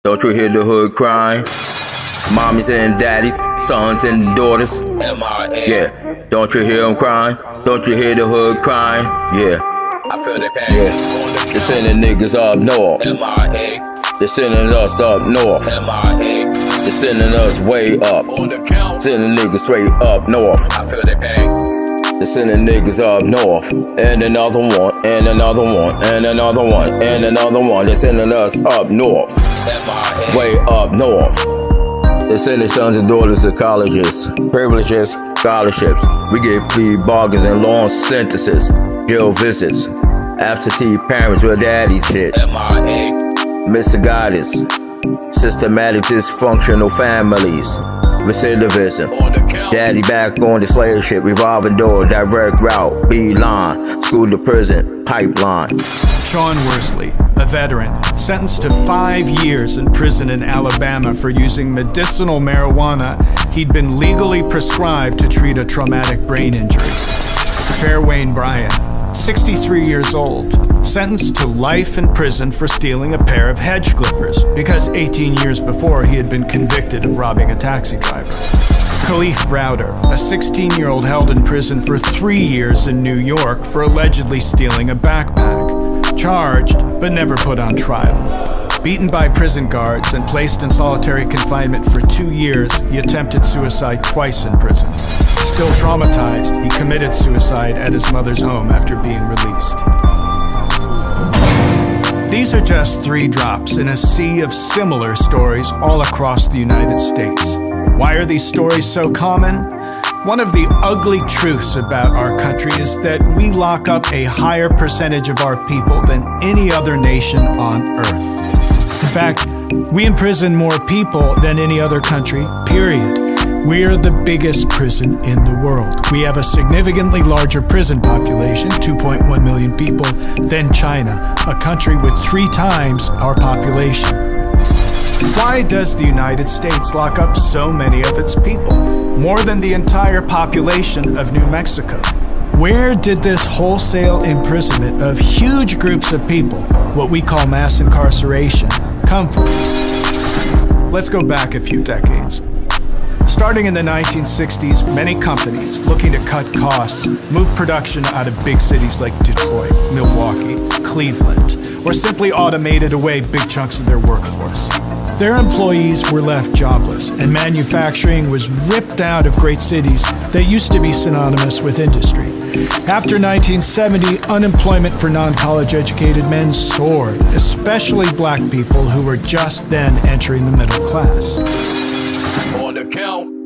Don't you hear the hood crying? Mommies and daddies, sons and daughters. Yeah, don't you hear them crying? Don't you hear the hood crying? Yeah, I feel the pain. Yeah, they're sending niggas up north. They're sending us up north. They're sending us way up. Sending niggas straight up north. I feel the pain. They're sending niggas up north. And another one, and another one, and another one, and another one. They're sending us up north. Way up north. They send their sons and daughters to colleges, privileges, scholarships. We get plea bargains and long sentences, jail visits, absentee parents where daddy's hit, misguidance, systematic dysfunctional families, recidivism, daddy back on the slave ship, revolving door, direct route, beeline, school to prison, pipeline. Sean Worsley, a veteran, sentenced to 5 years in prison in Alabama for using medicinal marijuana he'd been legally prescribed to treat a traumatic brain injury. Fairwayne Bryant, 63 years old, sentenced to life in prison for stealing a pair of hedge clippers because 18 years before he had been convicted of robbing a taxi driver. Khalif Browder, a 16-year-old held in prison for 3 years in New York for allegedly stealing a backpack. Charged, but never put on trial. Beaten by prison guards and placed in solitary confinement for 2 years, he attempted suicide twice in prison. Still traumatized, he committed suicide at his mother's home after being released. These are just 3 drops in a sea of similar stories all across the United States. Why are these stories so common? One of the ugly truths about our country is that we lock up a higher percentage of our people than any other nation on earth. In fact, we imprison more people than any other country, period. We're the biggest prison in the world. We have a significantly larger prison population, 2.1 million people, than China, a country with 3 times our population. Why does the United States lock up so many of its people? More than the entire population of New Mexico. Where did this wholesale imprisonment of huge groups of people, what we call mass incarceration, come from? Let's go back a few decades. Starting in the 1960s, many companies looking to cut costs moved production out of big cities like Detroit, Milwaukee, Cleveland, or simply automated away big chunks of their workforce. Their employees were left jobless, and manufacturing was ripped out of great cities that used to be synonymous with industry. After 1970, unemployment for non-college educated men soared, especially black people who were just then entering the middle class. On the count.